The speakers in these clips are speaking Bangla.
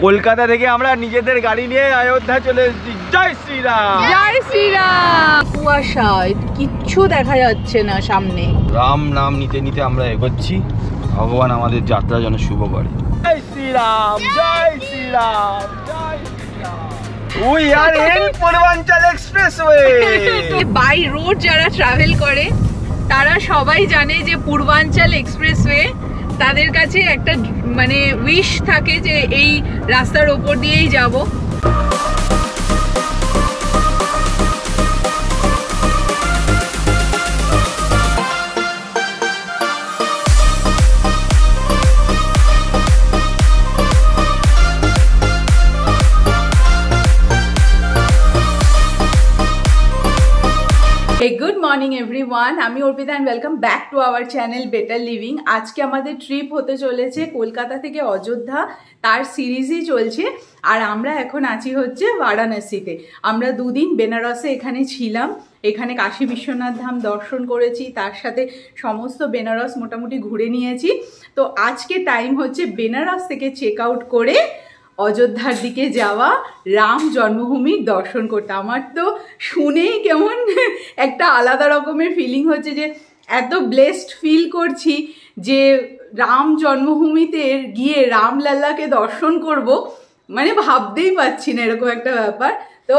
কলকাতা থেকে আমরা নিজেদের গাড়ি নিয়ে অযোধ্যা চলে এসেছি। জয় শ্রীরাম, জয় শ্রীরাম। কুয়াশা, কিচ্ছু দেখা যাচ্ছে না সামনে। রাম নাম নিতে নিতে আমরা এগোচ্ছি। ভগবান আমাদের যাত্রা যেন শুভ করে। জয় শ্রীরাম, জয় শ্রীরাম, জয় শ্রীরাম। We are in পূর্বাঞ্চল এক্সপ্রেসওয়ে। বাই রোড যারা ট্রাভেল করে তারা সবাই জানে যে পূর্বাঞ্চল এক্সপ্রেসওয়ে তাদের কাছে একটা মানে উইশ থাকে যে এই রাস্তার ওপর দিয়েই যাব। গুড মর্নিং এভরিওয়ান, আমি Arpita and welcome back to our channel better living. আজকে আমাদের ট্রিপ হতে চলেছে কলকাতা থেকে অযোধ্যা, তার সিরিজই চলছে। আর আমরা এখন আছি হচ্ছে বারাণসীতে। আমরা দুদিন বেনারসে এখানে ছিলাম, এখানে কাশী বিশ্বনাথ ধাম দর্শন করেছি, তার সাথে সমস্ত বেনারস মোটামুটি ঘুরে নিয়েছি। তো আজকে টাইম হচ্ছে বেনারস থেকে চেক আউট করে অযোধ্যার দিকে যাওয়া, রাম জন্মভূমির দর্শন করতে। আমার তো শুনেই কেমন একটা আলাদা রকমের ফিলিং হচ্ছে, যে এত ব্লেসড ফিল করছি যে রাম জন্মভূমিতে গিয়ে রামলাল্লাকে দর্শন করব, মানে ভাবতেই পাচ্ছি না এরকম একটা ব্যাপার। তো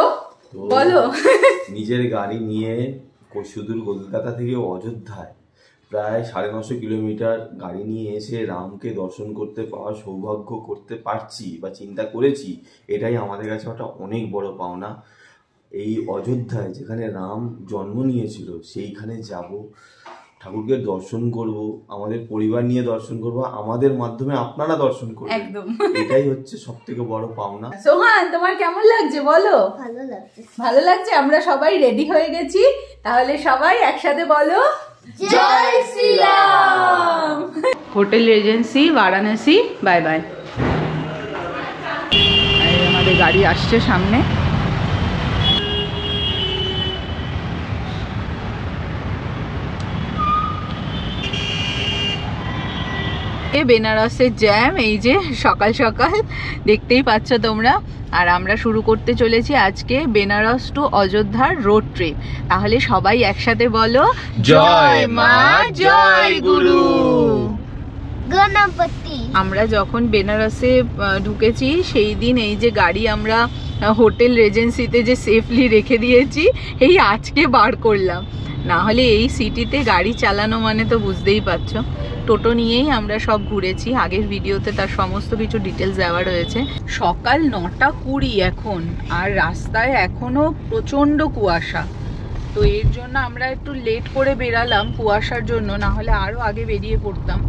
বলো, নিজের গাড়ি নিয়ে সুদূর কলকাতা থেকে অযোধ্যায় প্রায় 950 কিলোমিটার গাড়ি নিয়ে এসে রামকে দর্শন করতে পাওয়ার সৌভাগ্য করতে পারছি বা চিন্তা করেছি, এটাই আমাদের কাছে একটা অনেক বড় পাওনা। এই অযোধ্যায় যেখানে রাম জন্ম নিয়েছিল সেইখানে যাব, ঠাকুরকে দর্শন করব, আমাদের পরিবার নিয়ে দর্শন করব, আমাদের মাধ্যমে আপনারা দর্শন করবেন। একদম এটাই হচ্ছে সব থেকে বড় পাওনা। সোহান, তোমার কেমন লাগছে বলো? ভালো লাগছে। ভালো লাগছে। আমরা সবাই রেডি হয়ে গেছি, তাহলে সবাই একসাথে বলো জয় Shriram. Hotel Regency Varanasi, bye bye. আমাদের গাড়ি আসছে সামনে। বেনারসের জ্যাম, এই যে সকাল সকাল দেখতেই পাচ্ছ তোমরা। আর আমরা শুরু করতে চলেছি আজকে বেনারস টু অযোধ্যার রোড ট্রিপ। তাহলে সবাই একসাথে বলো জয় মা জয় গুরু গণপতি। আমরা যখন বেনারসে ঢুকেছি সেই দিন এই যে গাড়ি আমরা হোটেল রেজেন্সিতে যে সেফলি রেখে দিয়েছি, এই আজকে বার করলাম। না হলে এই সিটিতে গাড়ি চালানো মানে তো বুঝতেই পারছো। টোটো নিয়েই আমরা সব ঘুরেছি, আগের ভিডিওতে তার সমস্ত কিছু ডিটেলস দেওয়া রয়েছে। সকাল 9:20 এখন, আর রাস্তায় এখনো প্রচণ্ড কুয়াশা। তো এর জন্য আমরা একটু লেট করে বেরালাম কুয়াশার জন্য, না হলে আরও আগে বেরিয়ে পড়তাম।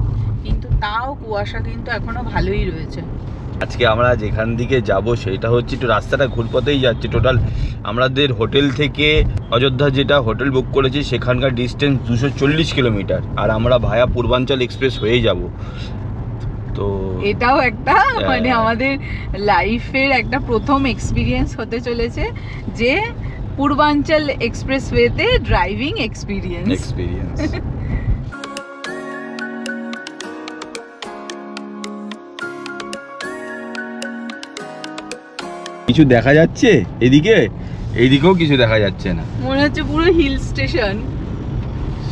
কিন্তু তাও কুয়াশা কিন্তু এখনো ভালোই রয়েছে। আজকে আমরা যেখান দিকে যাব সেটা হচ্ছে একটু রাস্তাটা ঘুরপথেই যাচ্ছে। টোটাল আমাদের হোটেল থেকে অযোধ্যা যেটা হোটেল বুক করেছি সেখানকার ডিস্টেন্স 240 কিলোমিটার, আর আমরা ভায়া পূর্বাঞ্চল এক্সপ্রেস হয়ে যাব। তো এটাও একটা মানে আমাদের লাইফের একটা প্রথম এক্সপিরিয়েন্স হতে চলেছে, যে পূর্বাঞ্চল এক্সপ্রেসওয়েতে ড্রাইভিং এক্সপিরিয়েন্স। কিছু দেখা যাচ্ছে এদিকে, এইদিকেও কিছু দেখা যাচ্ছে না, মনে হচ্ছে পুরো হিল স্টেশন।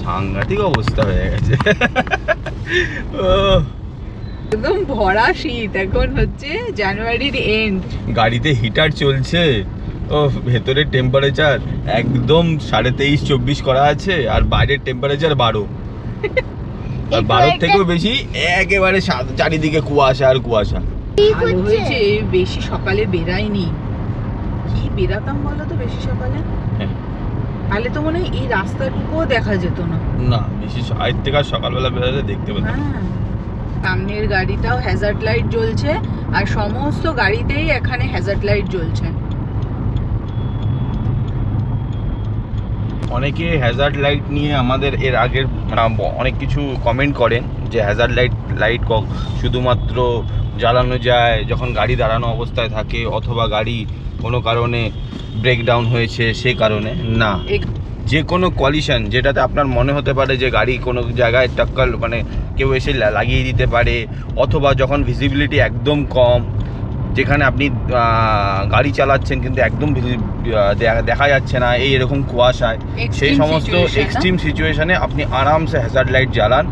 সাংঘাতিক অবস্থা হয়ে গেছে। একদম ভরা শীত, এখন হচ্ছে জানুয়ারির এন্ড। গাড়িতে হিটার চলছে, ও ভেতরের টেম্পারেচার একদম 23-24 করা আছে, আর বাইরের টেম্পারেচার 12, আর 12 থেকেও বেশি। একেবারে চারিদিকে কুয়াশা আর কুয়াশা। ভালো হয়েছে বেশি সকালে বেরাইনি, কি বেরাতাম বলো তো বেশি সকালে, তাহলে তো মনে হয় এই রাস্তাটুকুও দেখা যেত না। না, বেশি আজ থেকে সকালবেলা বেরোলে দেখতে পেতাম। সামনের গাড়িটাও হ্যাজার্ড লাইট জ্বলছে, আর সমস্ত গাড়িতেই এখানে হ্যাজার্ড লাইট জ্বলছে। অনেকে হ্যাজার্ড লাইট নিয়ে আমাদের এর আগের অনেক কিছু কমেন্ট করেন, যে হ্যাজার্ড লাইট শুধুমাত্র জ্বালানো যায় যখন গাড়ি দাঁড়ানো অবস্থায় থাকে, অথবা গাড়ি কোনো কারণে ব্রেকডাউন হয়েছে সে কারণে। না, যে কোনো কলিশন যেটাতে আপনার মনে হতে পারে যে গাড়ি কোনো জায়গায় টক্কর মানে কেউ এসে লাগিয়ে দিতে পারে, অথবা যখন ভিজিবিলিটি একদম কম, যেখানে আপনি গাড়ি চালাচ্ছেন কিন্তু একদম দেখা যাচ্ছে না এই এরকম কুয়াশায়, সেই সমস্ত এক্সট্রিম সিচুয়েশনে আপনি আরামসে হ্যাজার্ড লাইট জ্বালান।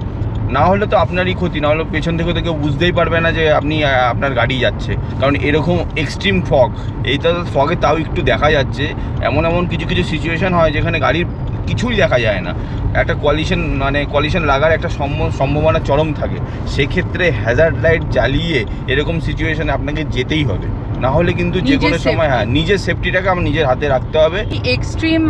না হলে তো আপনারই ক্ষতি, না হলে পেছন থেকে তো কেউ বুঝতেই পারবে না যে আপনি আপনার গাড়ি যাচ্ছে, কারণ এরকম এক্সট্রিম ফগ, এইটা ফগে তাও একটু দেখা যাচ্ছে। এমন কিছু কিছু সিচুয়েশন হয় যেখানে গাড়ির কিছুই দেখা যায় না, একটা কলিশন লাগার একটা সম্ভাবনা চরম থাকে। সেক্ষেত্রে হ্যাজার্ড লাইট জ্বালিয়ে এরকম সিচুয়েশনে আপনাকে যেতেই হবে, না হলে কিন্তু যে কোনো সময় নিজের সেফটিটাকে আমার নিজের হাতে রাখতে হবে। এক্সট্রিম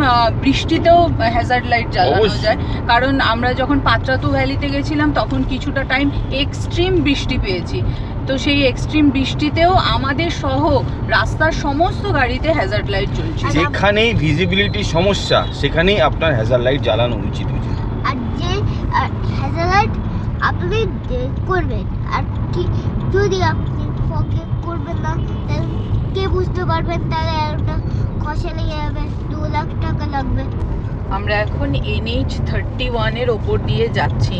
বৃষ্টিতেও হ্যাজার্ড লাইট জ্বালানো যায়, কারণ আমরা যখন পাত্রাতু ভ্যালিতে গেছিলাম তখন কিছুটা টাইম এক্সট্রিম বৃষ্টি পেয়েছি। তো সেই এক্সট্রিম বৃষ্টিতেও আমাদের সহ রাস্তার সমস্ত গাড়িতে হ্যাজার্ড লাইট জ্বলছে। যেখানেই ভিজিবিলিটি সমস্যা সেখানেই আপনার হ্যাজার্ড লাইট জ্বালানো উচিত। আর যে হ্যাজার্ড লাইট আপনি করবেন, আর কি যদি আপনি ফগে করবেন না তাহলে কে বুঝতে পারবেন, তাহলে একটা খসে লেগে যাবে, 2 লাখ টাকা লাগবে। আমরা এখন NH31 এর ওপর দিয়ে যাচ্ছি,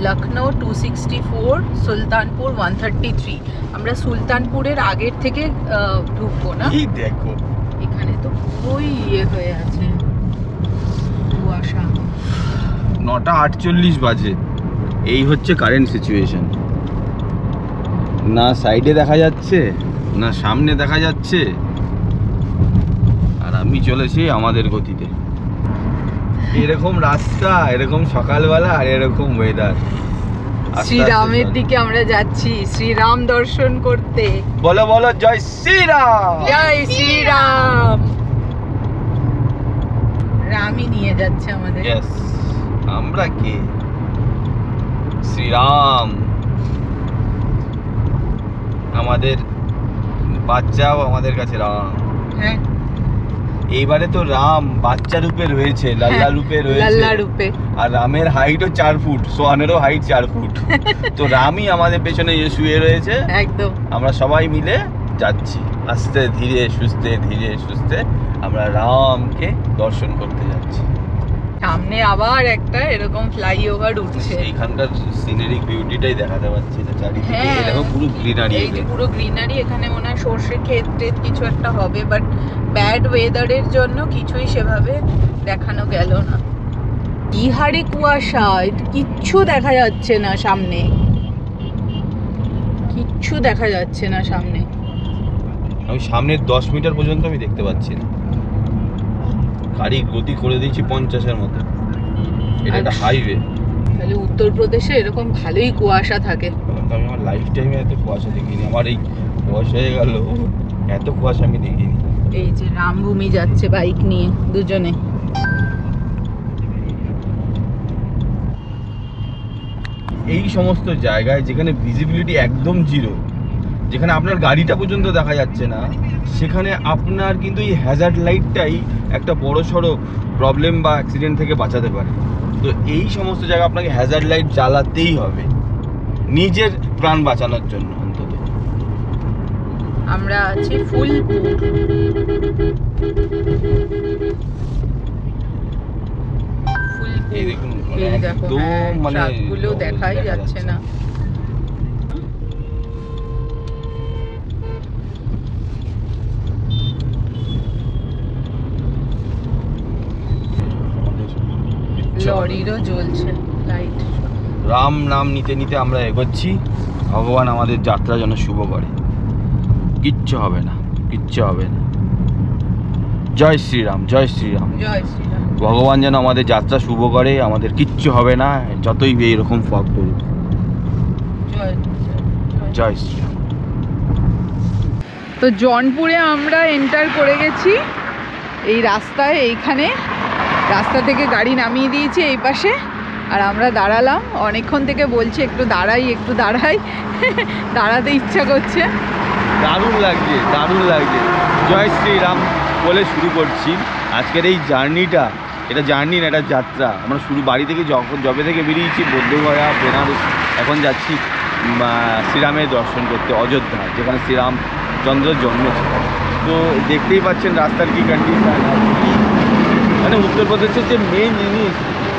লখনৌ 264, সুলতানপুর 133। আমরা সুলতানপুরের আগের থেকে ঢুকবো না। এই দেখো এখানে তো পুরোই হয়ে আছে কুয়াশা। 9:48 বাজে, এই হচ্ছে কারেন্ট সিচুয়েশন। না সাইডে দেখা যাচ্ছে না সামনে দেখা যাচ্ছে, আর আমি চলেছি আমাদের গতিতে। এরকম রাস্তা, এরকম সকালবেলা, আর এরকম ওয়েদার। শ্রীরামের দিকে আমরা যাচ্ছি, শ্রীরাম দর্শন করতে। বলো বলো জয় শ্রীরাম, জয় শ্রীরাম। রামই নিয়ে যাচ্ছে আমাদের। আমরা কে? শ্রীরাম আমাদের বাচ্চাও আমাদের কাছে রাম। হ্যাঁ, এইবারে তো রাম বাচ্চা রূপে রয়েছে, লাল্লা রূপে রয়েছে, লাল্লা রূপে। আর রামের হাইটও 4 ফুট, সোহানেরও হাইট 4 ফুট। তো রামই আমাদের পেছনে শুয়ে রয়েছে। একদম, আমরা সবাই মিলে যাচ্ছি আস্তে ধীরে সুস্থে আমরা রামকে দর্শন করতে যাচ্ছি। সামনে আবার একটা এরকম ফ্লাইওভার উঠছে। এইখানকার সিনারিক বিউটিটাই দেখাতে পাচ্ছি না, চারিদিকে দেখো পুরো গ্রিনারি। এই যে পুরো গ্রিনারি, এখানে মনে হয় সর্ষে ক্ষেত কিছু একটা হবে, বাট ব্যাড ওয়েদারের জন্য কিছুই সেভাবে দেখানো গেল না। কি হারে কুয়াশা, কিচ্ছু দেখা যাচ্ছে না সামনে, কিচ্ছু দেখা যাচ্ছে না সামনে। আমি সামনের 10 মিটার পর্যন্ত আমি দেখতে পাচ্ছি না। গাড়ি গতি করে দিয়েছি 50-এর মতো। এটা একটা হাইওয়ে। তাহলে উত্তরপ্রদেশে এরকম ভালোই কুয়াশা থাকে। আমি আমার লাইফ টাইমে এত কুয়াশা দেখিনি, আমার এই বয়স হয়ে গেল এত কুয়াশা আমি দেখিনি। এই যে রামভূমি যাচ্ছে বাইক নিয়ে দুজনে। এই সমস্ত জায়গায় যেখানে ভিজিবিলিটি একদম জিরো, যেখানে আপনার গাড়িটা পর্যন্ত দেখা যাচ্ছে না, সেখানে আপনার কিন্তু এই হ্যাজার্ড লাইটটাই একটা বড় সড়ো প্রবলেম বা অ্যাক্সিডেন্ট থেকে বাঁচাতে পারে। তো এই সমস্ত জায়গা আপনাকে হ্যাজার্ড লাইট জ্বালাতেই হবে নিজের প্রাণ বাঁচানোর জন্য। অন্তত আমরা আছি ফুলপুর। এই দেখুন, একদম মানে ট্রাকগুলো দেখাই যাচ্ছে না। লরিরও জ্বলছে লাইট। রাম নাম নিতে নিতে আমরা এগোচ্ছি। ভগবান আমাদের যাত্রা যেন শুভ করে। কিচ্ছু হবে না, কিচ্ছু হবে না। জয় শ্রীরাম, জয় শ্রীরাম, জয় শ্রীরাম। ভগবান যেন আমাদের যাত্রা শুভ করে, আমাদের কিচ্ছু হবে না, যতই এইরকম ফগ পড়ুক। জয় শ্রীরাম। তো জনপুরে আমরা এন্টার করে গেছি এই রাস্তায়। এইখানে রাস্তা থেকে গাড়ি নামিয়ে দিয়েছে এই পাশে, আর আমরা দাঁড়ালাম। অনেকক্ষণ থেকে বলছি একটু দাঁড়াই দাঁড়াতে ইচ্ছা করছে। দারুণ লাগছে, দারুণ লাগছে। জয় শ্রীরাম বলে শুরু করছি আজকের এই জার্নিটা। এটা জার্নি না, এটা যাত্রা। আমরা বাড়ি থেকে যবে থেকে বেরিয়েছি বৌদ্ধগয়া, বেনারস, এখন যাচ্ছি শ্রীরামের দর্শন করতে অযোধ্যা, যেখানে শ্রীরামচন্দ্রের জন্ম ছিল। তো দেখতেই পাচ্ছেন রাস্তার কি কন্ডিশন। মানে উত্তরপ্রদেশের যে মেন জিনিস,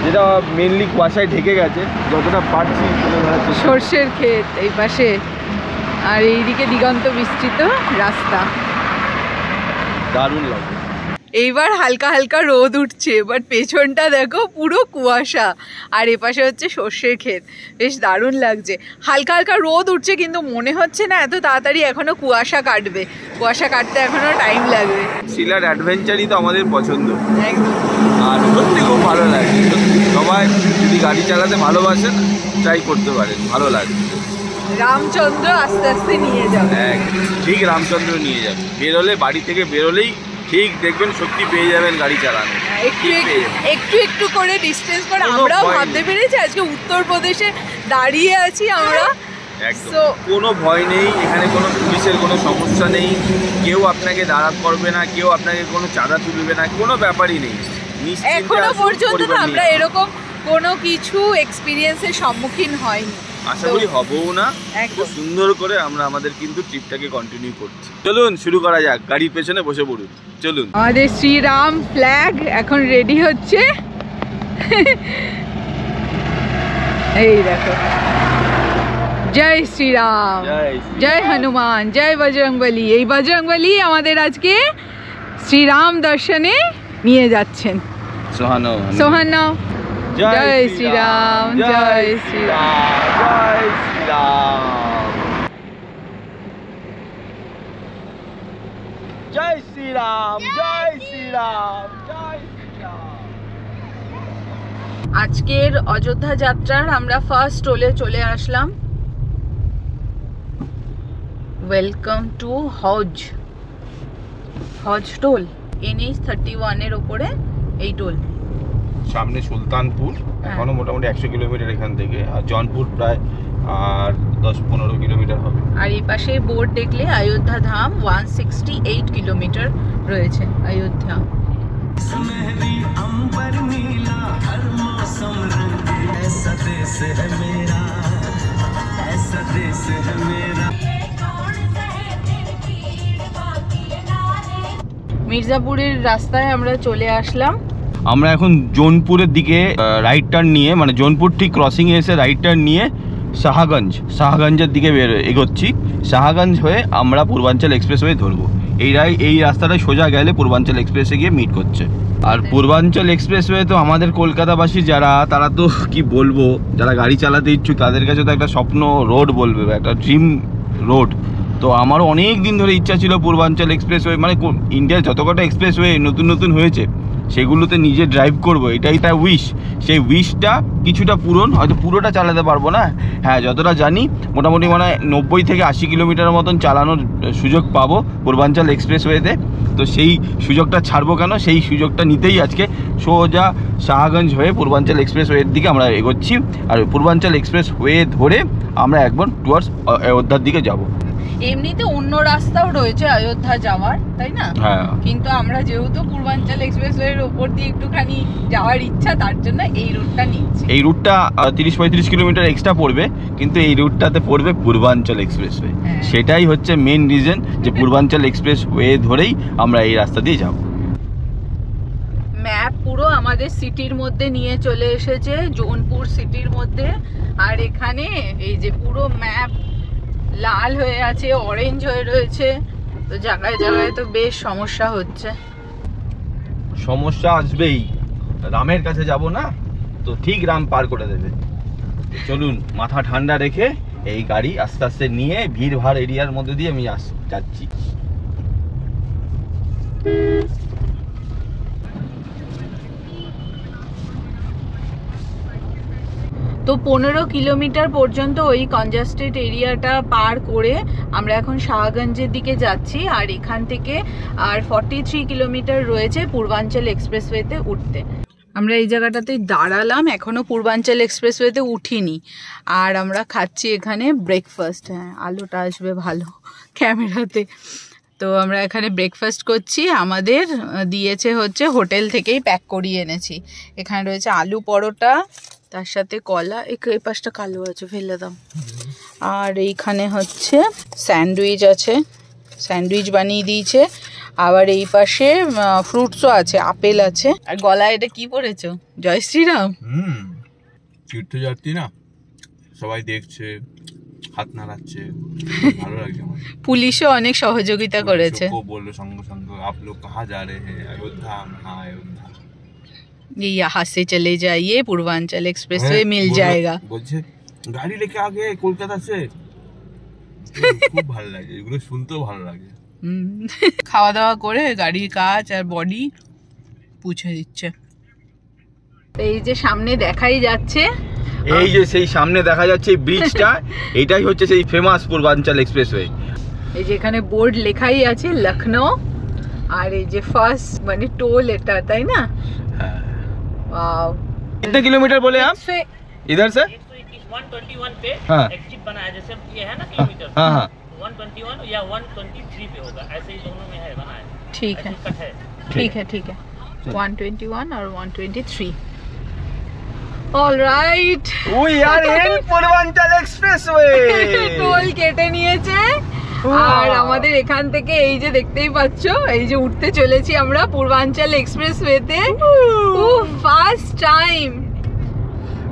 যেটা মেনলি কুয়াশায় ঢেকে গেছে, যতটা পারছি সর্ষের ক্ষেত এই পাশে। আর এইদিকে দিগন্ত বিস্তৃত রাস্তা, দারুণ লাগে। এইবার হালকা হালকা রোদ উঠছে, বাট পেছনটা দেখো পুরো কুয়াশা, আর এপাশে হচ্ছে সর্ষের ক্ষেত। বেশ দারুণ লাগছে। হালকা হালকা রোদ উঠছে, কিন্তু মনে হচ্ছে না এত তাড়াতাড়ি এখনো কুয়াশা কাটবে। কুয়াশা কাটতে এখনো টাইম লাগবে। শিলার অ্যাডভেঞ্চারই তো আমাদের পছন্দ, একদম। আর সত্যি খুব ভালো লাগে। সবাই যদি গাড়ি চালাতে ভালোবাসেন ট্রাই করতে পারেন, ভালো লাগে। রামচন্দ্র আস্তে আস্তে নিয়ে যাবে। ঠিক রামচন্দ্র নিয়ে যাবে। বেরোলে, বাড়ি থেকে বেরোলেই ঠিক দেখবেন শক্তি পেয়ে যাবেন গাড়ি চালানো। একটু একটু করে ডিস্টেন্স করে আমরাও ভাবতে পেরেছি আজকে উত্তরপ্রদেশে দাঁড়িয়ে আছি আমরা। কোনো ভয় নেই এখানে, কোনো পুলিশের কোনো সমস্যা নেই, কেউ আপনাকে দাঁড়াত করবে না, কেউ আপনাকে কোনো চাঁদা তুলবে না, কোনো ব্যাপারই নেই। এখনো পর্যন্ত আমরা এরকম কোনো কিছু এক্সপিরিয়েন্সের সম্মুখীন হয়নি, আশা করি হবও না। খুব সুন্দর করে আমরা আমাদের কিন্তু ট্রিপটাকে কন্টিনিউ করছি। চলুন শুরু করা যাক, গাড়ির পেছনে বসে পড়ুন, চলুন। আমাদের শ্রীরাম ফ্ল্যাগ এখন রেডি হচ্ছে। এই দেখো, জয় শ্রীরাম, জয় হনুমান, জয় বজরংবলী। এই বজরংবলী আমাদের আজকে শ্রীরাম দর্শনে নিয়ে যাচ্ছেন। সোহানো জয় শ্রীরাম, জয় শ্রীরাম, জয় শ্রীরাম, জয় শ্রীরাম, জয় শ্রীরাম, জয় শ্রীরাম। আজকের অযোধ্যা যাত্রার আমরা ফার্স্ট টোলে চলে আসলাম। ওয়েলকাম টু হজ টোল, NH 31 এর ওপরে এই টোল। সামনে সুলতানপুর, এখনো মোটামুটি 100 কিলোমিটার এখান থেকে, আর জনপুর প্রায় আর 10-15 কিলোমিটার হবে। আর এই পাশে বোর্ড দেখলে অযোধ্যা ধাম 168 কিলোমিটার রয়েছে অযোধ্যা। মির্জাপুরের রাস্তায় আমরা চলে আসলাম। আমরা এখন জোনপুরের দিকে রাইট টার্ন নিয়ে, মানে জোনপুর ঠিক ক্রসিং এসে রাইট টার্ন নিয়ে শাহগঞ্জের দিকে এগোচ্ছি। শাহগঞ্জ হয়ে আমরা পূর্বাঞ্চল এক্সপ্রেসওয়ে ধরবো। এই রাস্তাটায় সোজা গেলে পূর্বাঞ্চল এক্সপ্রেসে গিয়ে মিট করছে। আর পূর্বাঞ্চল এক্সপ্রেসওয়ে তো আমাদের কলকাতাবাসী যারা, তারা তো কি বলবো, যারা গাড়ি চালাতে ইচ্ছুক তাদের কাছে তো একটা স্বপ্ন রোড বলবে, একটা ড্রিম রোড। তো আমারও অনেক দিন ধরে ইচ্ছা ছিল পূর্বাঞ্চল এক্সপ্রেসওয়ে, মানে ইন্ডিয়ার যত কটা এক্সপ্রেসওয়ে নতুন হয়েছে সেগুলোতে নিজে ড্রাইভ করবো, এটাই তার উইশ। সেই উইশটা কিছুটা পূরণ, হয়তো পুরোটা চালাতে পারবো না, হ্যাঁ যতটা জানি মোটামুটি মানে 90 থেকে 80 কিলোমিটার মতন চালানোর সুযোগ পাবো পূর্বাঞ্চল এক্সপ্রেসওয়েতে। তো সেই সুযোগটা ছাড়বো কেন, সেই সুযোগটা নিতেই আজকে সোজা শাহগঞ্জ হয়ে পূর্বাঞ্চল এক্সপ্রেসওয়ের দিকে আমরা এগোচ্ছি। আর পূর্বাঞ্চল এক্সপ্রেসওয়ে ধরে আমরা একবার টুয়ার্ডস অযোধ্যার দিকে যাব। এমনিতে অন্য রাস্তাও রয়েছে অযোধ্যা যাওয়ার, তাই না? হ্যাঁ, কিন্তু আমরা যেহেতু পূর্বাঞ্চল এক্সপ্রেসওয়ের ওপর দিয়ে একটুখানি যাওয়ার ইচ্ছা, তার জন্য এই রুটটা নিচ্ছি। এই রুটটা 30-35 কিলোমিটার এক্সট্রা পড়বে, কিন্তু এই রুটটাতে পড়বে পূর্বাঞ্চল এক্সপ্রেসওয়ে। সেটাই হচ্ছে মেন রিজন যে পূর্বাঞ্চল এক্সপ্রেসওয়ে ধরেই আমরা এই রাস্তা দিয়ে যাব। ম্যাপ পুরো আমাদের সিটির মধ্যে নিয়ে চলে এসেছে, জোনপুর সিটির মধ্যে। আর এখানে এই যে পুরো ম্যাপ লাল হয়ে আছে, অরেঞ্জ হয়ে রয়েছে, তো জায়গায় জায়গায় তো বেশ সমস্যা হচ্ছে। সমস্যা আসবেই, রামের কাছে যাব না তো ঠিক রাম পার করে দেবে। চলুন মাথা ঠান্ডা রেখে এই গাড়ি আস্তে আস্তে নিয়ে ভিড় ভাড় এরিয়ার মধ্যে দিয়ে আমি যাচ্ছি। তো 15 কিলোমিটার পর্যন্ত ওই কনজাস্টেড এরিয়াটা পার করে আমরা এখন শাহগঞ্জের দিকে যাচ্ছি। আর এখান থেকে আর 43 কিলোমিটার রয়েছে পূর্বাঞ্চল এক্সপ্রেসওয়েতে উঠতে। আমরা এই জায়গাটাতে দাঁড়ালাম, এখনো পূর্বাঞ্চল এক্সপ্রেসওয়েতে উঠিনি। আর আমরা খাচ্ছি এখানে ব্রেকফাস্ট। হ্যাঁ, আলোটা আসবে ভালো ক্যামেরাতে। তো আমরা এখানে ব্রেকফাস্ট করছি, আমাদের দিয়েছে হচ্ছে হোটেল থেকেই প্যাক করিয়ে এনেছি। এখানে রয়েছে আলু পরোটা, তার সাথে কলা, এই পাশটা কালো আছে ফেলে দাও। আর এইখানে হচ্ছে স্যান্ডউইচ আছে, স্যান্ডউইচ বানিয়ে দিয়েছে। আবার এই পাশে ফ্রুটসও আছে, আপেল আছে। আর গলায় এটা কি পরেছো? জয় শ্রীরাম। তীর্থযাত্রী না, সবাই দেখছে, হাত নাড়াচ্ছে, ভালো লাগছে আমার। পুলিশও অনেক সহযোগিতা করেছে। বললো সঙ্গে সঙ্গে आप लोग कहाँ जा रहे हैं? अयोध्या। हाँ अयोध्या। ये यहाँ से चले जाइए, पूर्वांचल एक्सप्रेसवे मिल जाएगा। বলছে গাড়ি লেকে আগে কলকাতা সে। খুব ভালো লাগে, এগুলো শুনতেও ভালো লাগে। খাওয়া দাওয়া করে গাড়ির কাজ আর বডি পুছে দিচ্ছে। এই যে সামনে দেখাই যাচ্ছে, এই যে সেই সামনে দেখা যাচ্ছে এই ব্রিজটা, এটাই হচ্ছে সেই ফেমাস পূর্বাঞ্চল এক্সপ্রেসওয়ে। এই যে এখানে বোর্ড লেখাই আছে লখনऊ, আর এই যে ফার্স্ট মানে টোল এটা, তাই না? वाओ। कितने किलोमीटर बोले आप इधर से? 121 पे एग्जिट बना है, जैसे ये है ना किलोमीटर। हाँ हाँ 121 या 123 पे होगा, ऐसे ही दोनों में है बना है। ठीक है ठीक है ठीक है 121 और 123। অলরাইট, we are in পূর্বাঞ্চল এক্সপ্রেসওয়ে। টোল কেটে নিয়েছে আর আমাদের এখান থেকে এই যে দেখতেই পাচ্ছো, এই যে উঠতে চলেছি আমরা পূর্বাঞ্চল এক্সপ্রেসওয়েতে। ফার্স্ট টাইম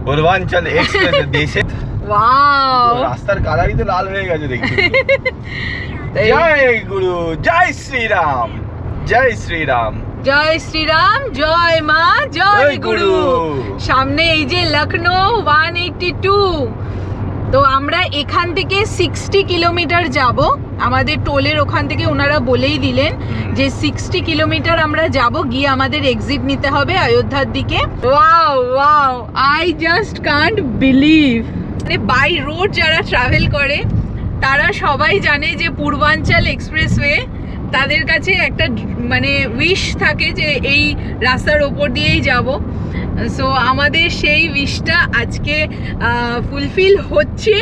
পূর্বাঞ্চল এক্সপ্রেস দেশে। ওয়াও, রাস্তার কালারই তো লাল হয়ে গেছে দেখছি। জয় গুরু, জয় শ্রীরাম, জয় শ্রীরাম, জয় শ্রীরাম, জয় মা, জয় গুরু। সামনে এই যে লখনऊ 182। তো আমরা এখান থেকে 60 কিলোমিটার যাব। আমাদের টোলের ওখান থেকে ওনারা বলেই দিলেন যে 60 কিলোমিটার আমরা যাব, গিয়ে আমাদের এক্সিট নিতে হবে অযোধ্যার দিকে। Wow wow, I just can't believe. মানে বাই রোড যারা ট্রাভেল করে তারা সবাই জানে যে পূর্বাঞ্চল এক্সপ্রেসওয়ে, তাদের কাছে একটা মানে উইশ থাকে যে এই রাস্তার ওপর দিয়েই যাব। সো আমাদের সেই উইশটা আজকে ফুলফিল হচ্ছে।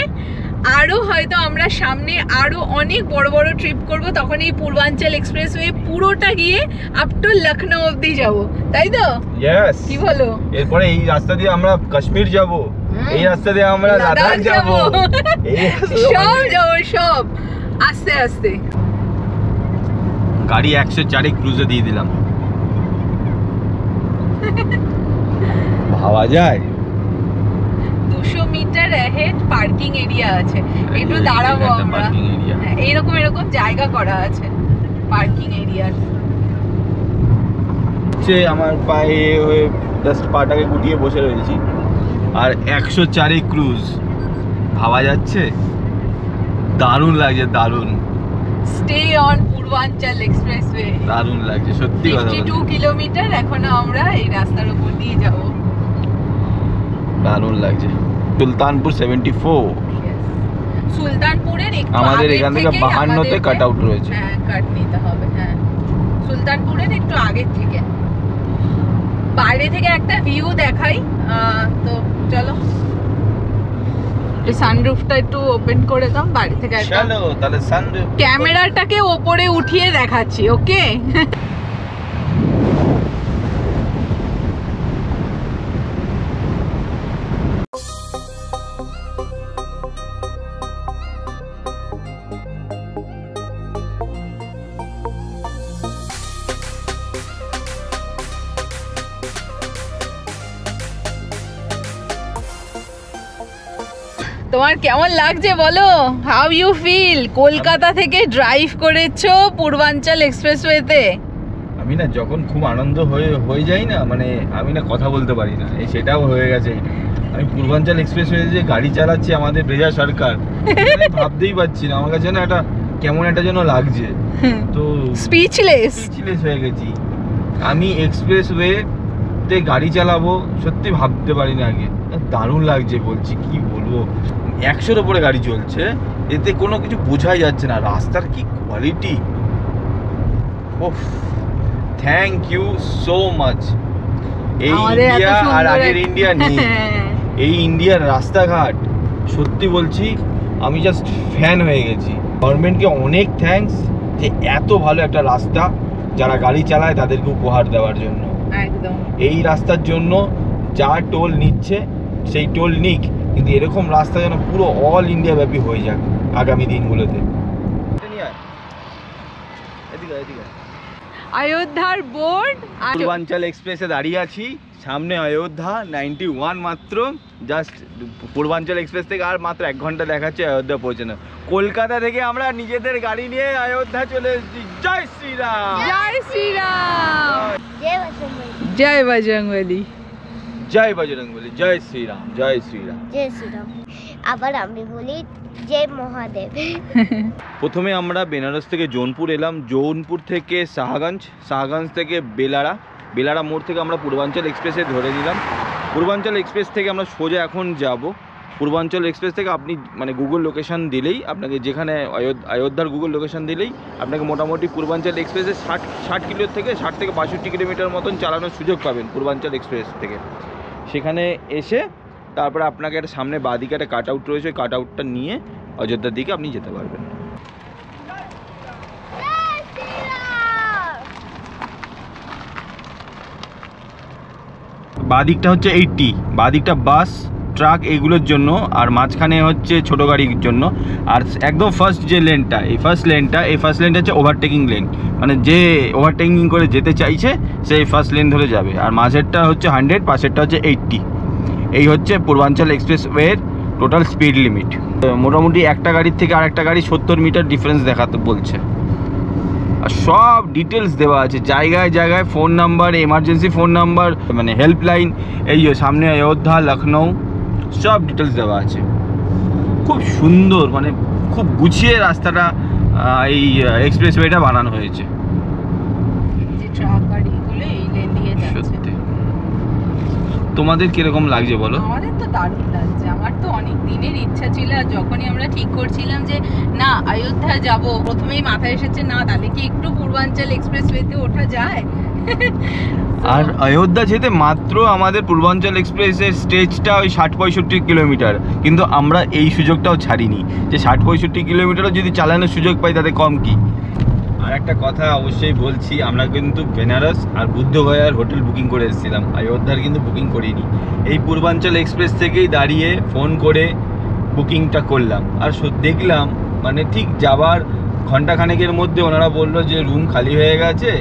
আরও হয়তো আমরা সামনে আরও অনেক বড় বড় ট্রিপ করব, তখন এই পূর্বাঞ্চল এক্সপ্রেসওয়ে পুরোটা গিয়ে আপ টু লখনऊ অবধি যাব, তাই তো? ইয়েস। কি বলো? এরপরে এই রাস্তা দিয়ে আমরা কাশ্মীর যাব, এই রাস্তা দিয়ে আমরা লাদাখ যাব, সব যাব, সব আস্তে আস্তে। গাড়ি 104 ক্রুজে দিয়ে দিলাম। ভাবা যায় 200 মিটার অ্যাহেড পার্কিং এরিয়া আছে, একটু দাঁড়াবো আমরা। এরকম এরকম জায়গা করা আছে পার্কিং এরিয়ার। আমার পায়ে হয়ে জাস্ট পাটাকে গুটিয়ে বসে রয়েছি, আর 104 ক্রুজ। ভাবা যাচ্ছে, দারুণ লাগছে, দারুণ। স্টে অন পূর্বাঞ্চল এক্সপ্রেসওয়ে, দারুণ লাগছে সত্যি কথা। 52 কিলোমিটার এখনো আমরা এই রাস্তার উপর দিয়ে যাব। দারুণ লাগছে। সুলতানপুর 74। সুলতানপুরের একটু আমাদের এখান থেকে 52তে কাট আউট রয়েছে। হ্যাঁ, কাট নিতে হবে। হ্যাঁ, সুলতানপুরের একটু আগের থেকে। বাইরে থেকে একটা ভিউ দেখাই, তো চলো সানরুফটা একটু ওপেন করে দাও। বাড়ি থেকে চলো তাহলে সানরুফ, ক্যামেরাটাকে ওপরে উঠিয়ে দেখাচ্ছি। ওকে, তোমার কেমন লাগছে বলো? How you feel? কলকাতা থেকে ড্রাইভ করেছো পূর্বাঞ্চল এক্সপ্রেসওয়েতে। আমি না যখন খুব আনন্দ হয়ে যাই না, মানে আমি না কথা বলতে পারি না, এই সেটাও হয়ে গেছে। আমি পূর্বাঞ্চল এক্সপ্রেসওয়ে যে গাড়ি চালাচ্ছি আমাদের ব্রেজা সরকার, ভাবতেই পারছি না। আমার কাছে না এটা কেমন একটা যেন লাগছে, তো স্পিচলেস হয়ে গেছি। আমি এক্সপ্রেসওয়েতে গাড়ি চালাবো সত্যি ভাবতে পারি না আগে। দারুণ লাগছে, বলছি কি বলবো। 100-র উপরে গাড়ি চলছে, এতে কোনো কিছু বোঝাই যাচ্ছে না। রাস্তার কি কোয়ালিটি! ওফ, থ্যাংক ইউ সো মাচ। এই ইন্ডিয়া আর আগের ইন্ডিয়া নেই। এই ইন্ডিয়ার রাস্তাঘাট সত্যি বলছি আমি জাস্ট ফ্যান হয়ে গেছি। গভর্নমেন্টকে অনেক থ্যাঙ্কস যে এত ভালো একটা রাস্তা যারা গাড়ি চালায় তাদেরকে উপহার দেওয়ার জন্য। একদম এই রাস্তার জন্য যা টোল নিচ্ছে সেই টোল নিক, কিন্তু এরকম রাস্তা যেন পুরো অল ইন্ডিয়া ব্যাপী হয়ে যাক আগামী দিনগুলোতে। অযোধ্যার বোর্ড। পূর্বাঞ্চল এক্সপ্রেসে দাঁড়িয়ে আছি, সামনে অযোধ্যা, 91 মাত্র। জাস্ট পূর্বাঞ্চল এক্সপ্রেস থেকে আর মাত্র 1 ঘন্টা দেখাচ্ছে অযোধ্যা পৌঁছানো। কলকাতা থেকে আমরা নিজেদের গাড়ি নিয়ে অযোধ্যা চলে এসেছি। জয় শ্রীরাম, জয় শ্রীরাম, জয় বজরংবলী, জয় বজরংবলী, জয় শ্রীরাম, জয় শ্রীরাম, জয় শ্রীরাম। আবার আমি বলি জয় মহাদেব। প্রথমে আমরা বেনারস থেকে জৌনপুর এলাম, জৌনপুর থেকে শাহগঞ্জ, শাহগঞ্জ থেকে বেলারা, বেলারা মোড় থেকে আমরা পূর্বাঞ্চল এক্সপ্রেসে ধরে নিলাম। পূর্বাঞ্চল এক্সপ্রেস থেকে আমরা সোজা এখন যাব। পূর্বাঞ্চল এক্সপ্রেস থেকে আপনি মানে গুগল লোকেশন দিলেই আপনাকে, যেখানে অযোধ্যার গুগল লোকেশন দিলেই আপনাকে মোটামুটি পূর্বাঞ্চল এক্সপ্রেসে 60 কিলো থেকে 60 থেকে 62 কিলোমিটার মতন চালানোর সুযোগ পাবেন পূর্বাঞ্চল এক্সপ্রেস থেকে। সেখানে এসে তারপরে আপনাকে একটা সামনে বাঁদিকে একটা কাট আউট রয়েছে, ওই কাট আউটটা নিয়ে অযোধ্যার দিকে আপনি যেতে পারবেন। বাঁদিকটা হচ্ছে 80, বাঁদিকটা বাস ট্রাক এগুলোর জন্য, আর মাঝখানে হচ্ছে ছোট গাড়ির জন্য। আর একদম ফার্স্ট যে লেনটা, এই ফার্স্ট লেনটা হচ্ছে ওভারটেকিং লেন, মানে যে ওভারটেকিং করে যেতে চাইছে সেই ফার্স্ট লেন ধরে যাবে। আর মাঝেরটা হচ্ছে 100, পাশেরটা হচ্ছে 80। এই হচ্ছে পূর্বাঞ্চল এক্সপ্রেসওয়ের টোটাল স্পিড লিমিট। মোটামুটি একটা গাড়ির থেকে আরেকটা গাড়ি 70 মিটার ডিফারেন্স দেখাতে বলছে। আর সব ডিটেলস দেওয়া আছে, জায়গায় জায়গায় phone number, emergency phone number, মানে হেল্পলাইন, এই সামনে অযোধ্যা, লখনৌ, সব ডিটেলস দেওয়া আছে। খুব সুন্দর, মানে খুব গুছিয়ে রাস্তাটা এই এক্সপ্রেসওয়েটা বানানো হয়েছে। যে ট্রাক গাড়িগুলো এই লেন দিয়ে যাচ্ছে। তোমাদের কিরকম লাগছে বলো? আমাদের তো দারুণ লাগছে। আমার তো অনেক দিনের ইচ্ছা ছিল, যখনই আমরা ঠিক করছিলাম যে না অযোধ্যা যাব, প্রথমেই মাথায় এসেছে না তাহলে কি একটু পূর্বাঞ্চল এক্সপ্রেসওয়েতে ওঠা যায়। আর অযোধ্যা যেতে মাত্র আমাদের পূর্বাঞ্চল এক্সপ্রেসের স্টেজটা ওই 60-65 কিলোমিটার, কিন্তু আমরা এই সুযোগটাও ছাড়িনি যে 60-65 কিলোমিটারও যদি চালানোর সুযোগ পাই তাতে কম কি। আর একটা কথা অবশ্যই বলছি, আমরা কিন্তু বেনারস আর বুদ্ধগয়ার হোটেল বুকিং করে এসেছিলাম, অযোধ্যার কিন্তু বুকিং করিনি। এই পূর্বাঞ্চল এক্সপ্রেস থেকেই দাঁড়িয়ে ফোন করে বুকিংটা করলাম। আর দেখলাম মানে ঠিক যাবার ঘন্টাখানেকের মধ্যে ওনারা বললো যে রুম খালি হয়ে গেছে,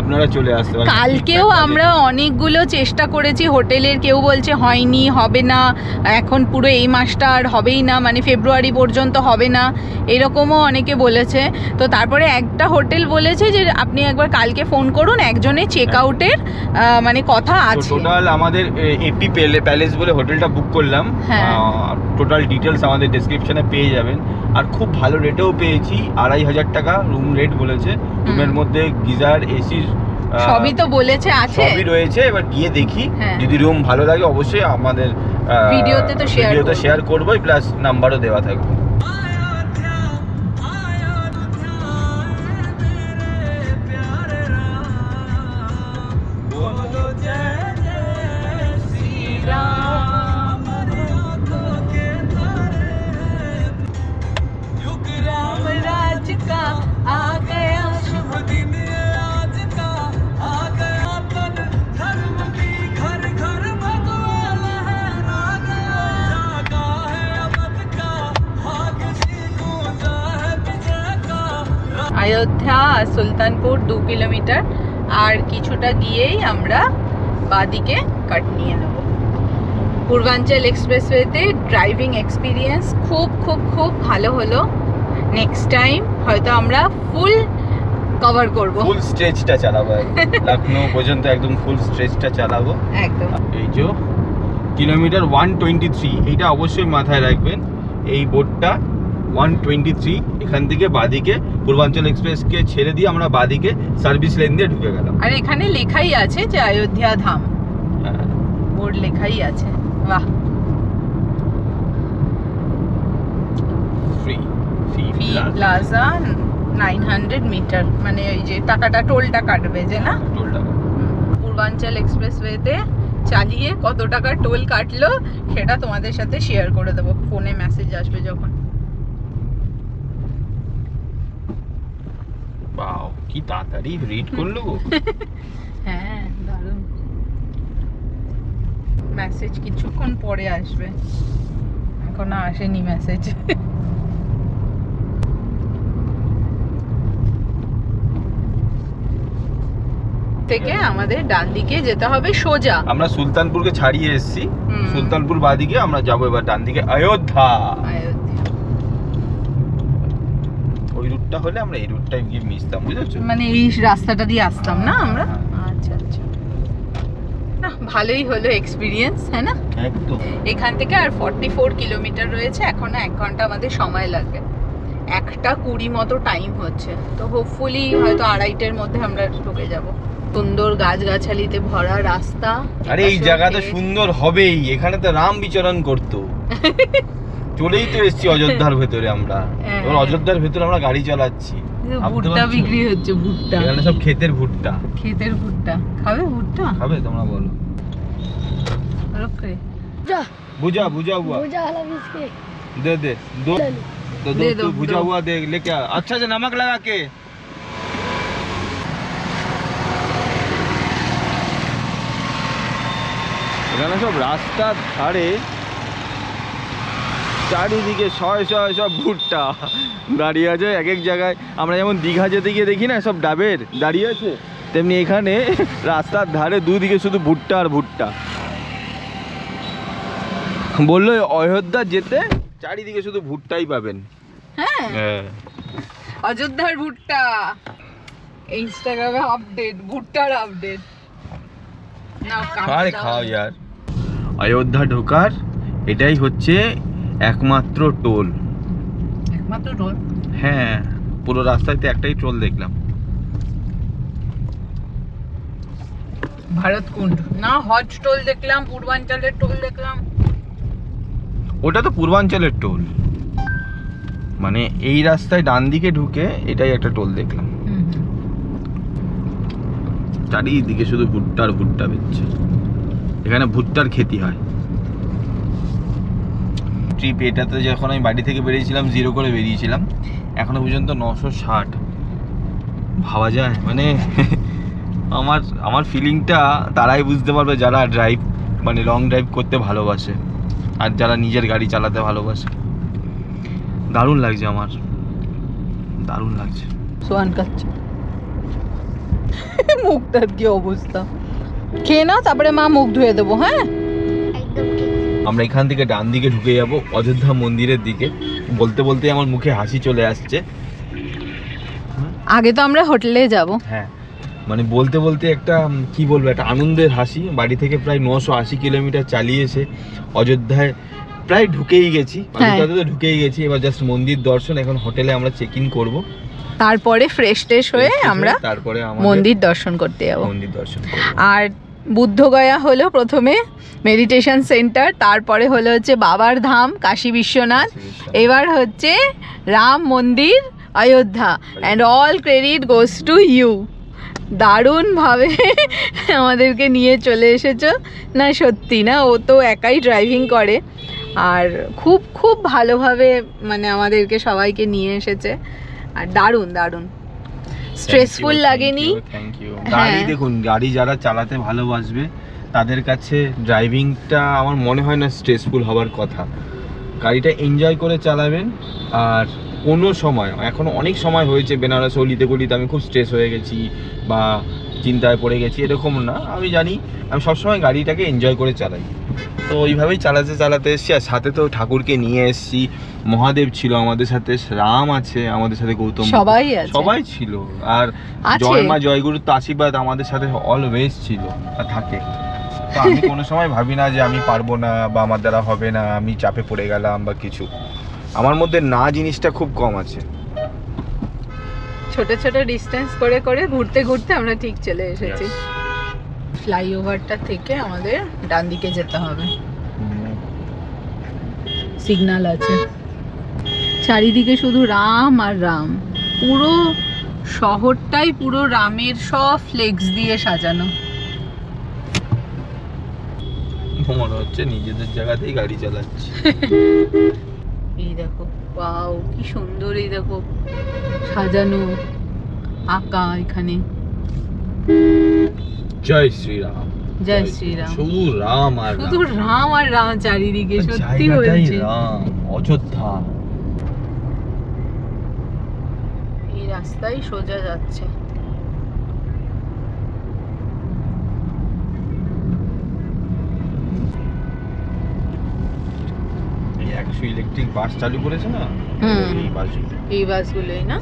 আপনারা চলে আসতে পারেন। কালকেও আমরা অনেকগুলো চেষ্টা করেছি হোটেলের, কেউ বলছে হয়নি, হবে না, এখন পুরো এই মাসটা আর হবেই না, মানে ফেব্রুয়ারি পর্যন্ত হবে না, এরকমও অনেকে বলেছে। তো তারপরে একটা হোটেল বলেছে যে আপনি একবার কালকে ফোন করুন, একজনের চেক আউটের মানে কথা আছে। টোটাল আমাদের এপি প্যালেস বলে হোটেলটা বুক করলাম, টোটাল ডিটেলস আমাদের ডেসক্রিপশনে পেয়ে যাবেন। আর খুব ভালো রেটেও পেয়েছি, 2500 টাকা রুম রেট বলেছে। রুমের মধ্যে গিজার, এসি সবই তো বলেছে আছে, সবই রয়েছে। এবার গিয়ে দেখি, যদি রুম ভালো লাগে অবশ্যই আমাদের ভিডিওতে তো শেয়ার করবোই, প্লাস নাম্বারও দেওয়া থাকবে। অযোধ্যা সুলতানপুর 2 কিলোমিটার, আর কিছুটা গিয়েই আমরা বাদিকে কাট নিয়ে নেব। পূর্বাঞ্চল এক্সপ্রেসওয়েতে ড্রাইভিং এক্সপিরিয়েন্স খুব খুব খুব ভালো হলো। নেক্সট টাইম হয়তো আমরা ফুল কভার করব, ফুল স্ট্রেচটা চালাবো, লখনৌ পর্যন্ত একদম ফুল স্ট্রেচটা চালাবো একদম। এই যে কিলোমিটার 123, এইটা অবশ্যই মাথায় রাখবেন, এই বোর্ডটা 123। এখান থেকে বাদিকে পূর্বাঞ্চল এক্সপ্রেসকে ছেড়ে দিয়ে আমরা বাদিকে সার্ভিস লেন দিয়ে ঢুকে গেলাম। আর এখানে লেখাই আছে যে অযোধ্যা ধাম, বোর্ড লেখাই আছে। বাহ, ফ্রি প্লাজা 900 মিটার, মানে ওই যে টাকাটা টোলটা কাটবে যে না, টোলটা। পূর্বাঞ্চল এক্সপ্রেসওয়েতে চালিয়ে কত টাকা টোল কাটলো সেটা তোমাদের সাথে শেয়ার করে দেবো, ফোনে মেসেজ আসবে যখন। বাও, কি তাড়াতাড়ি রিড করলো। হ্যাঁ, দারুণ। মেসেজ কিছুক্ষণ পরে আসবে, এখনো আসেনি মেসেজ। থেকে আমাদের ডান দিকে যেতে হবে সোজা। আমরা সুলতানপুরকে ছাড়িয়ে এসেছি, সুলতানপুর বাদিকে আমরা যাবো এবার ডান দিকে অযোধ্যা। ওই রুটটা হলে আমরা এই রুটটায় গিয়ে মিশতাম, বুঝেছো? মানে এই রাস্তাটা দিয়ে আসতাম না আমরা। আচ্ছা আচ্ছা, না ভালোই হলো এক্সপিরিয়েন্স, হ্যাঁ না? একদম। এখান থেকে আর 44 কিলোমিটার রয়েছে, এখনো 1 ঘন্টা আমাদের সময় লাগবে। 1:20 মতো টাইম হচ্ছে, তো হোপফুলি হয়তো 2:30-এর মধ্যে আমরা ঢুকে যাব। সুন্দর গাছগাছালিতে ভরা রাস্তা। আরে এই জায়গাটা সুন্দর হবেই, এখানে তো রাম বিচরণ করতো। চলেই তো এসেছি অযোধ্যার ভেতরে আমরা, এবার অযোধ্যার ভেতরে আমরা গাড়ি চালাচ্ছি। ভুট্টা বিক্রি হচ্ছে, ভুট্টা। এখানে সব ক্ষেতের ভুট্টা। ক্ষেতের ভুট্টা খাবে? ভুট্টা খাবে? তোমরা বলো। ওকে, भुजा भुजा हुआ दे दे दो दो भुजा हुआ दे लेके आ, अच्छा से नमक लगा के। এখানে সব রাস্তার ধারে চারিদিকে শয় শয় সব ভুট্টা দাঁড়িয়ে আছে এক এক জায়গায়। আমরা যেমন দীঘা যেতে গিয়ে দেখি না সব ডাবের দাঁড়িয়ে আছে, তেমনি এখানে রাস্তার ধারে দুদিকে শুধু ভুট্টা আর ভুট্টা। বললো অযোধ্যা যেতে চারিদিকে শুধু ভুট্টাই পাবেন। হ্যাঁ, অযোধ্যার ভুট্টা। ইনস্টাগ্রামে আপডেট, ভুট্টার আপডেট। আরে খাও यार। অযোধ্যা ঢোকার এটাই হচ্ছে একমাত্র টোল। একমাত্র টোল? হ্যাঁ, পুরো রাস্তাতে একটাই টোল দেখলাম। ভারতকুণ্ড না, হজ টোল দেখলাম, পূর্বাঞ্চলের টোল দেখলাম। ওটা তো পূর্বাঞ্চলের টোল, মানে এই রাস্তায় ডান দিকে ঢুকে এটাই একটা টোল দেখলাম। চারিদিকে শুধু ভুট্টার ভুট্টা বেচছে, এখানে ভুট্টার খেতি হয়। ট্রিপ এটাতে যখন আমি বাড়ি থেকে বেরিয়েছিলাম 0 করে বেরিয়েছিলাম, এখনো পর্যন্ত 960। ভাবা যায় মানে আমার ফিলিংটা তারাই বুঝতে পারবে যারা ড্রাইভ মানে লং ড্রাইভ করতে ভালোবাসে আর যারা নিজের গাড়ি চালাতে ভালোবাসে। দারুণ লাগছে আমার, দারুণ লাগছে। সোয়ান কাচ্চা মুখটার কি অবস্থা, খেয়ে নাও তারপরে মা মুখ ধুয়ে দেবো। হ্যাঁ, আমরা এখান থেকে ডান দিকে ঢুকে যাব অযোধ্যা মন্দিরের দিকে। বলতে বলতে আমার মুখে হাসি চলে আসছে। আগে তো আমরা হোটেলে যাব। হ্যাঁ, মানে বলতে বলতে একটা কি বলবো, একটা আনন্দের হাসি। বাড়ি থেকে প্রায় 980 কিলোমিটার চালিয়েছে অযোধ্যায় প্রায় ঢুকেই গেছি, অযোধ্যাতে তো ঢুকেই গেছি। এবার জাস্ট মন্দির দর্শন, এখন হোটেলে আমরা চেক ইন করবো, তারপরে ফ্রেশ ট্রেশ হয়ে আমরা তারপরে মন্দির দর্শন করতে যাব। মন্দির দর্শন আর বুদ্ধগয়া হলো প্রথমে মেডিটেশন সেন্টার, তারপরে হলো হচ্ছে বাবার ধাম কাশী বিশ্বনাথ, এবার হচ্ছে Ram Mandir Ayodhya. And all credit goes to you. দারুণভাবে আমাদেরকে নিয়ে চলে এসেছো না, সত্যি না, ও তো একাই ড্রাইভিং করে আর খুব খুব ভালোভাবে মানে আমাদেরকে সবাইকে নিয়ে এসেছে। আর দারুণ দারুণ, স্ট্রেসফুল লাগেনি। Thank you. গাড়ি দেখুন, গাড়ি যারা চালাতে ভালোবাসবে তাদের কাছে ড্রাইভিংটা আমার মনে হয় না স্ট্রেসফুল হওয়ার কথা। গাড়িটা এনজয় করে চালাবেন। আর কোনো সময়, এখন অনেক সময় হয়েছে বেনারস অলিতে গলিতে আমি খুব স্ট্রেস হয়ে গেছি বা চিন্তায় পড়ে গেছি, এরকম না। আমি জানি আমি সবসময় গাড়িটাকে এনজয় করে চালাই, তো ওইভাবেই চালাতে চালাতে এসেছি। আর সাথে তো ঠাকুরকে নিয়ে এসেছি, মহাদেব ছিল আমাদের সাথে, রাম আছে আমাদের সাথে, গৌতম, সবাই ছিল। আর জয় মা জয়গুরুর তো আশীর্বাদ আমাদের সাথে অলওয়েজ ছিল আর থাকে। তো আমি কোনো সময় ভাবি না যে আমি পারবো না বা আমার দ্বারা হবে না, আমি চাপে পড়ে গেলাম বা কিছু। আমার মধ্যে না জিনিসটা খুব কম আছে। ছোট ছোট ডিস্টেন্স করে করে ঘুরতে ঘুরতে আমরা ঠিক চলে এসেছি। ফ্লাইওভারটা থেকে আমাদের ডান দিকে যেতে হবে, সিগন্যাল আছে। চারিদিকে শুধু রাম আর রাম, পুরো শহরটাই পুরো রামের সব ফ্লেক্স দিয়ে সাজানো। মনে হচ্ছে নিজেদের জায়গাতেই গাড়ি চালাচ্ছি। এই দেখো, ওয়াও কি সুন্দর, এই দেখো সাজানো আঁকা এখানে। জয় শ্রীরাম, জয় শ্রীরাম। শুধু রাম আর শুধু রাম আর রাম চারিদিকে, সত্যি বলছি। রাম, অযোধ্যা। এই রাস্তায় সোজা যাচ্ছে। 100 ইলেকট্রিক বাস চালু করেছে না, এই বাসগুলোই না,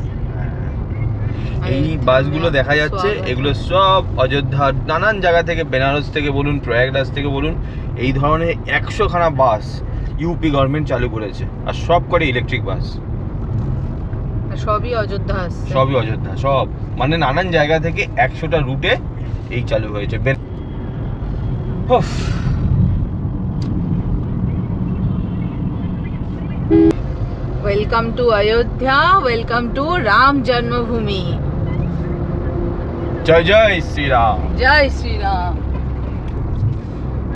এই বাসগুলো দেখা যাচ্ছে। এগুলো সব অযোধ্যার নানান জায়গা থেকে, বেনারস থেকে বলুন, প্রয়াগরাজ থেকে বলুন, এই ধরনের 100 খানা বাস ইউপি গভর্নমেন্ট চালু করেছে, আর সব করে ইলেকট্রিক বাস। সবই অযোধ্যা, সবই অযোধ্যা, সব মানে নানান জায়গা থেকে 100টা রুটে এই চালু হয়েছে। Welcome to Ayodhya, welcome to Ram জন্মভূমি। জয় জয় শ্রীরাম, জয় শ্রীরাম।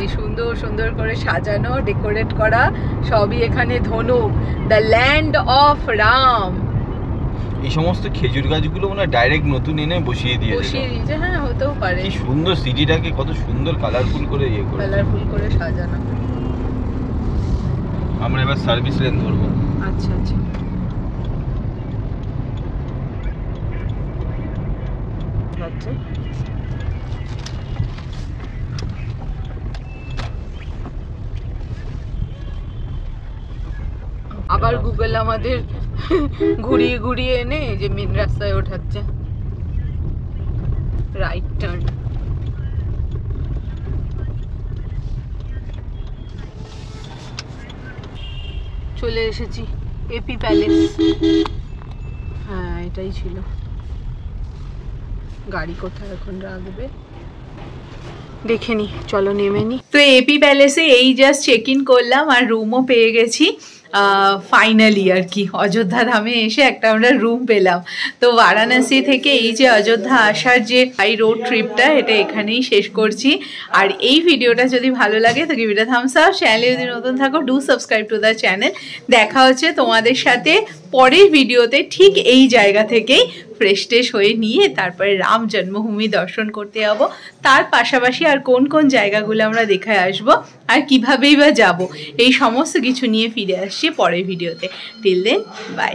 এই সুন্দর সুন্দর করে সাজানো, ডেকোরেট করা, সবই এখানে ধনুক, দ্য ল্যান্ড অফ রাম। এই সমস্ত খেজুর গাছগুলো মনে হয় ডাইরেক্ট নতুন এনে বসিয়ে দিয়েছে। হ্যাঁ, হতেও পারে। কি সুন্দর সিটিটাকে কত সুন্দর কালারফুল করে সাজানো। আমরা এবার সার্ভিস লেন ধরবো। আচ্ছা আচ্ছা। আবার গুগল আমাদের ঘুরিয়ে ঘুরিয়ে এনে যে মেন রাস্তায় ওঠাচ্ছে। Right turn. চলে এসেছি এপি প্যালেস। হ্যাঁ, এটাই ছিল। গাড়ি কোথায় এখন রাখবে দেখে নি, চলো নেমে নি। তো এপি প্যালেসে এই জাস্ট চেক ইন করলাম আর রুমও পেয়ে গেছি ফাইনালি আর কি। অযোধ্যা ধামে এসে একটা আমরা রুম পেলাম। তো বারাণসী থেকে এই যে অযোধ্যা আসার যে বাই রোড ট্রিপটা, এটা এখানেই শেষ করছি। আর এই ভিডিওটা যদি ভালো লাগে তো ভিডিওটা থামস আপ। চ্যানেলে যদি নতুন থাকো, do subscribe to the channel. দেখা হচ্ছে তোমাদের সাথে পরের ভিডিওতে, ঠিক এই জায়গা থেকেই ফ্রেশ ট্রেশ হয়ে নিয়ে তারপরে রাম জন্মভূমি দর্শন করতে যাব। তার পাশাপাশি আর কোন কোন জায়গাগুলো আমরা দেখে আসব আর কিভাবেই বা যাব, এই সমস্ত কিছু নিয়ে ফিরে আসছি পরের ভিডিওতে। Till then, by.